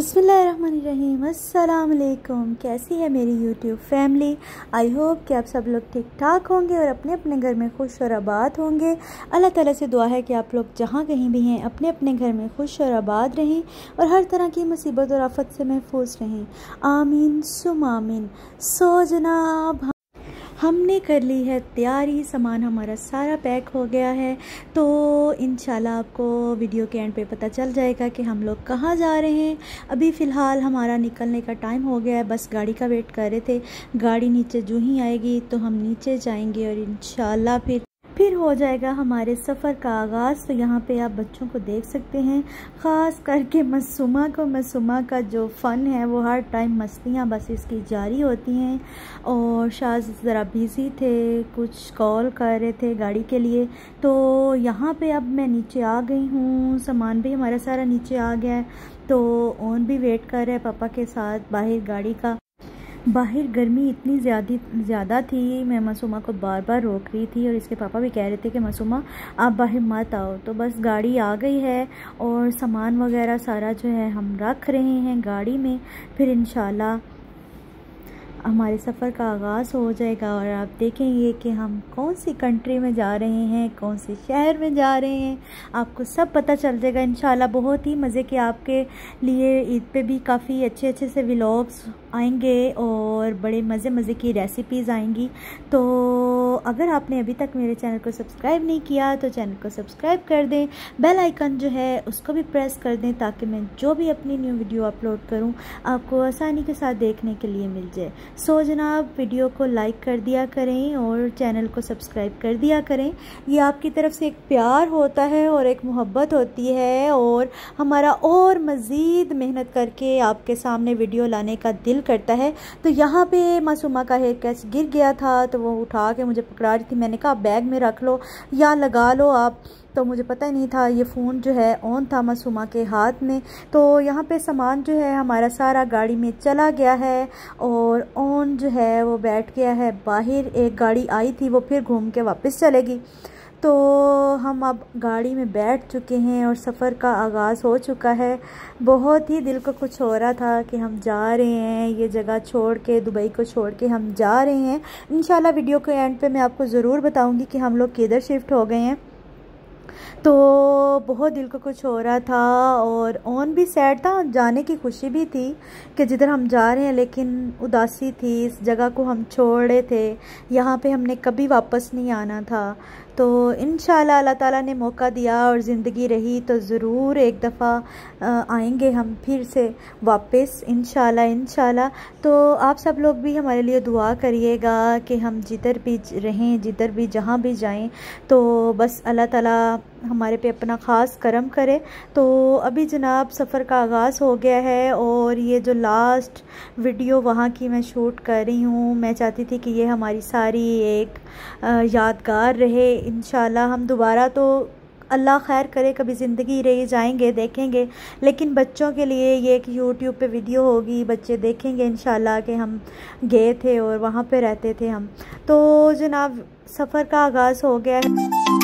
बिस्मिल्लाहिर्रहमानिर्रहीम। अस्सलाम वालेकुम। कैसी है मेरी यूट्यूब फैमिली। आई होप कि आप सब लोग ठीक ठाक होंगे और अपने अपने घर में खुश और आबाद होंगे। अल्लाह ताला से दुआ है कि आप लोग जहाँ कहीं भी हैं अपने अपने घर में खुश और आबाद रहें और हर तरह की मुसीबत और आफत से महफूज रहें। आमीन सुम आमीन। सो जनाब, हमने कर ली है तैयारी, सामान हमारा सारा पैक हो गया है। तो इंशाल्लाह आपको वीडियो के एंड पे पता चल जाएगा कि हम लोग कहाँ जा रहे हैं। अभी फ़िलहाल हमारा निकलने का टाइम हो गया है, बस गाड़ी का वेट कर रहे थे। गाड़ी नीचे जो ही आएगी तो हम नीचे जाएंगे और इंशाल्लाह फिर हो जाएगा हमारे सफ़र का आगाज़। तो यहाँ पे आप बच्चों को देख सकते हैं, ख़ास करके मसूमा का जो फ़न है वो हर टाइम मस्तियाँ बस इसकी जारी होती हैं। और शायद ज़रा बिज़ी थे, कुछ कॉल कर रहे थे गाड़ी के लिए। तो यहाँ पे अब मैं नीचे आ गई हूँ, सामान भी हमारा सारा नीचे आ गया है। तो ओन भी वेट कर रहे हैं पापा के साथ बाहर गाड़ी का। बाहर गर्मी इतनी ज़्यादा थी, मैं मासूमा को बार बार रोक रही थी और इसके पापा भी कह रहे थे कि मासूमा आप बाहर मत आओ। तो बस गाड़ी आ गई है और सामान वगैरह सारा जो है हम रख रहे हैं गाड़ी में। फिर इंशाल्लाह हमारे सफ़र का आगाज़ हो जाएगा और आप देखेंगे कि हम कौन सी कंट्री में जा रहे हैं, कौन से शहर में जा रहे हैं, आपको सब पता चल जाएगा इंशाल्लाह। बहुत ही मज़े के आपके लिए ईद पे भी काफ़ी अच्छे से व्लॉग्स आएंगे और बड़े मज़े की रेसिपीज़ आएंगी। तो अगर आपने अभी तक मेरे चैनल को सब्सक्राइब नहीं किया तो चैनल को सब्सक्राइब कर दें, बेल आइकन जो है उसको भी प्रेस कर दें ताकि मैं जो भी अपनी न्यू वीडियो अपलोड करूं आपको आसानी के साथ देखने के लिए मिल जाए। सो जनाब, वीडियो को लाइक कर दिया करें और चैनल को सब्सक्राइब कर दिया करें। ये आपकी तरफ से एक प्यार होता है और एक मोहब्बत होती है और हमारा और मज़ीद मेहनत करके आपके सामने वीडियो लाने का दिल करता है। तो यहाँ पे मासूमा का हेयर कैच गिर गया था तो वो उठा के मुझे पकड़ा रही थी। मैंने कहा बैग में रख लो या लगा लो आप। तो मुझे पता ही नहीं था, ये फ़ोन जो है ऑन था मासूमा के हाथ में। तो यहाँ पे सामान जो है हमारा सारा गाड़ी में चला गया है और ऑन जो है वो बैठ गया है बाहर। एक गाड़ी आई थी वो फिर घूम के वापस चलेगी। तो हम अब गाड़ी में बैठ चुके हैं और सफ़र का आगाज़ हो चुका है। बहुत ही दिल को कुछ हो रहा था कि हम जा रहे हैं, ये जगह छोड़ के, दुबई को छोड़ के हम जा रहे हैं। इंशाल्लाह वीडियो के एंड पे मैं आपको ज़रूर बताऊंगी कि हम लोग किधर शिफ्ट हो गए हैं। तो बहुत दिल को कुछ हो रहा था और ऑन भी सैड था, जाने की खुशी भी थी कि जिधर हम जा रहे हैं, लेकिन उदासी थी। इस जगह को हम छोड़े थे, यहाँ पे हमने कभी वापस नहीं आना था। तो इंशाल्लाह अल्लाह ताला ने मौका दिया और ज़िंदगी रही तो ज़रूर एक दफ़ा आएंगे हम फिर से वापस इंशाल्लाह। तो आप सब लोग भी हमारे लिए दुआ करिएगा कि हम जिधर भी रहें, जिधर भी जहाँ भी जाएं, तो बस अल्लाह ताला हमारे पे अपना ख़ास करम करे। तो अभी जनाब सफ़र का आगाज़ हो गया है और ये जो लास्ट वीडियो वहाँ की मैं शूट कर रही हूँ। मैं चाहती थी कि ये हमारी सारी एक यादगार रहे। इंशाल्लाह हम दोबारा तो अल्लाह खैर करे कभी ज़िंदगी रही जाएंगे, देखेंगे। लेकिन बच्चों के लिए ये एक यूट्यूब पे वीडियो होगी, बच्चे देखेंगे इंशाल्लाह कि हम गए थे और वहाँ पे रहते थे हम। तो जनाब सफ़र का आगाज़ हो गया है।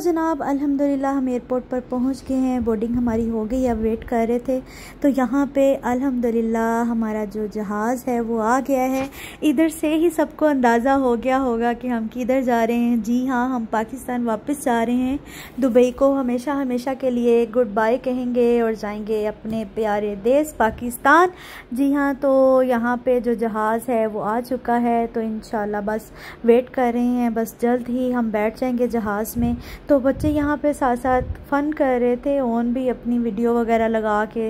जनाब अल्हम्दुलिल्लाह हम एयरपोर्ट पर पहुंच गए हैं। बोर्डिंग हमारी हो गई, अब वेट कर रहे थे। तो यहाँ पे अल्हम्दुलिल्लाह हमारा जो जहाज़ है वो आ गया है। इधर से ही सबको अंदाज़ा हो गया होगा कि हम किधर जा रहे हैं। जी हाँ, हम पाकिस्तान वापस जा रहे हैं। दुबई को हमेशा हमेशा के लिए गुड बाय कहेंगे और जाएंगे अपने प्यारे देश पाकिस्तान। जी हाँ, तो यहाँ पे जो जहाज़ है वो आ चुका है। तो इंशाल्लाह बस वेट कर रहे हैं, बस जल्द ही हम बैठ जाएंगे जहाज़ में। तो बच्चे यहाँ पे साथ साथ फ़न कर रहे थे, ओन भी अपनी वीडियो वगैरह लगा के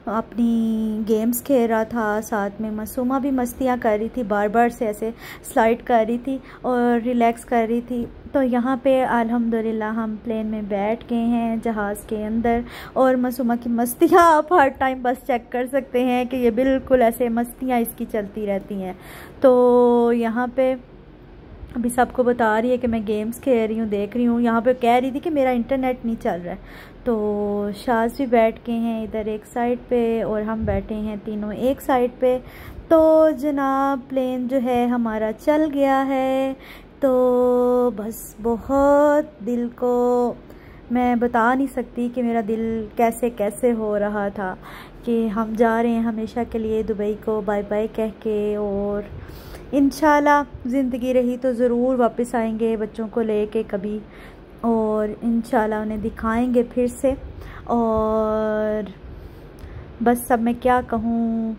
अपनी गेम्स खेल रहा था। साथ में मासूमा भी मस्तियाँ कर रही थी, बार बार से ऐसे स्लाइड कर रही थी और रिलैक्स कर रही थी। तो यहाँ पे अल्हम्दुलिल्लाह हम प्लेन में बैठ गए हैं जहाज़ के अंदर। और मासूमा की मस्तियाँ आप हर टाइम बस चेक कर सकते हैं कि ये बिल्कुल ऐसे मस्तियाँ इसकी चलती रहती हैं। तो यहाँ पे अभी सबको बता रही है कि मैं गेम्स खेल रही हूँ, देख रही हूँ। यहाँ पे कह रही थी कि मेरा इंटरनेट नहीं चल रहा है। तो शाज भी बैठ गए हैं इधर एक साइड पे और हम बैठे हैं तीनों एक साइड पे। तो जनाब प्लेन जो है हमारा चल गया है। तो बस बहुत दिल को मैं बता नहीं सकती कि मेरा दिल कैसे कैसे हो रहा था कि हम जा रहे हैं हमेशा के लिए दुबई को बाय बाय कह के। और इंशाल्लाह ज़िंदगी रही तो ज़रूर वापस आएंगे बच्चों को लेके कभी, और इंशाल्लाह उन्हें दिखाएंगे फिर से। और बस अब मैं क्या कहूँ,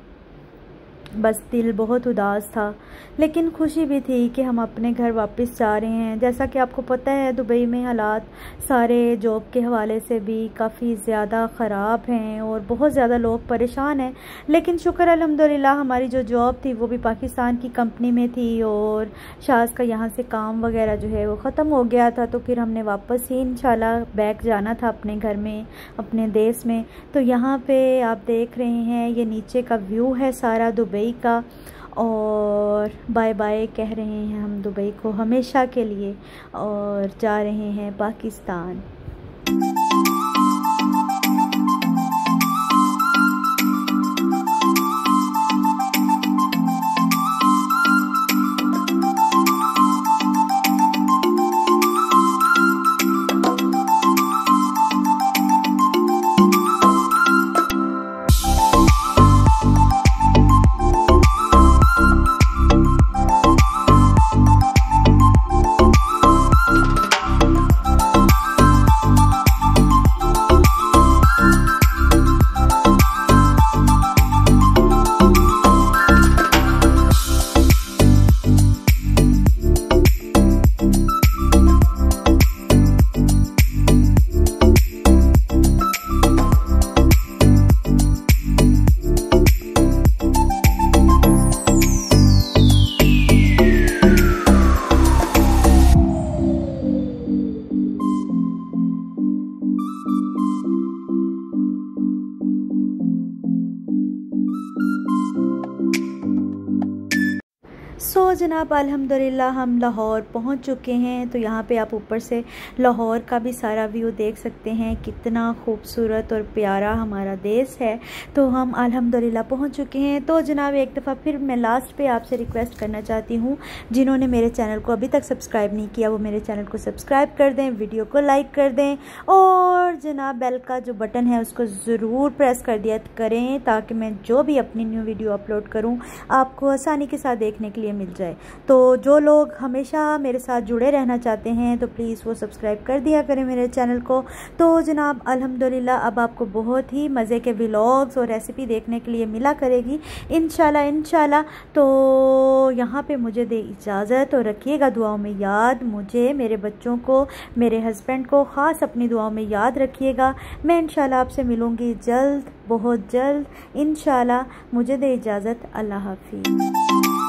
बस दिल बहुत उदास था लेकिन खुशी भी थी कि हम अपने घर वापस जा रहे हैं। जैसा कि आपको पता है दुबई में हालात सारे जॉब के हवाले से भी काफ़ी ज़्यादा ख़राब हैं और बहुत ज़्यादा लोग परेशान हैं। लेकिन शुक्र अल्हम्दुलिल्लाह हमारी जो जॉब थी वो भी पाकिस्तान की कंपनी में थी और शाज़ का यहाँ से काम वगैरह जो है वो ख़त्म हो गया था। तो फिर हमने वापस ही इंशाल्लाह बैक जाना था अपने घर में, अपने देश में। तो यहाँ पे आप देख रहे हैं ये नीचे का व्यू है सारा दुबई का। और बाय बाय कह रहे हैं हम दुबई को हमेशा के लिए और जा रहे हैं पाकिस्तान। जनाब अल्हम्दुलिल्लाह हम लाहौर पहुंच चुके हैं। तो यहाँ पे आप ऊपर से लाहौर का भी सारा व्यू देख सकते हैं, कितना खूबसूरत और प्यारा हमारा देश है। तो हम अल्हम्दुलिल्लाह पहुंच चुके हैं। तो जनाब एक दफ़ा फिर मैं लास्ट पे आपसे रिक्वेस्ट करना चाहती हूँ, जिन्होंने मेरे चैनल को अभी तक सब्सक्राइब नहीं किया वो मेरे चैनल को सब्सक्राइब कर दें, वीडियो को लाइक कर दें और जनाब बेल का जो बटन है उसको ज़रूर प्रेस कर दिया करें ताकि मैं जो भी अपनी न्यू वीडियो अपलोड करूँ आपको आसानी के साथ देखने के लिए मिल जाए। तो जो लोग हमेशा मेरे साथ जुड़े रहना चाहते हैं तो प्लीज़ वो सब्सक्राइब कर दिया करें मेरे चैनल को। तो जनाब अल्हम्दुलिल्लाह अब आपको बहुत ही मज़े के व्लॉग्स और रेसिपी देखने के लिए मिला करेगी इंशाल्लाह। तो यहाँ पे मुझे दे इजाज़त और रखिएगा दुआओं में याद, मुझे, मेरे बच्चों को, मेरे हस्बैंड को ख़ास अपनी दुआओं में याद रखिएगा। मैं इंशाल्लाह आपसे मिलूँगी जल्द, बहुत जल्द इंशाल्लाह। मुझे दे इजाज़त, अल्लाह हाफ़िज़।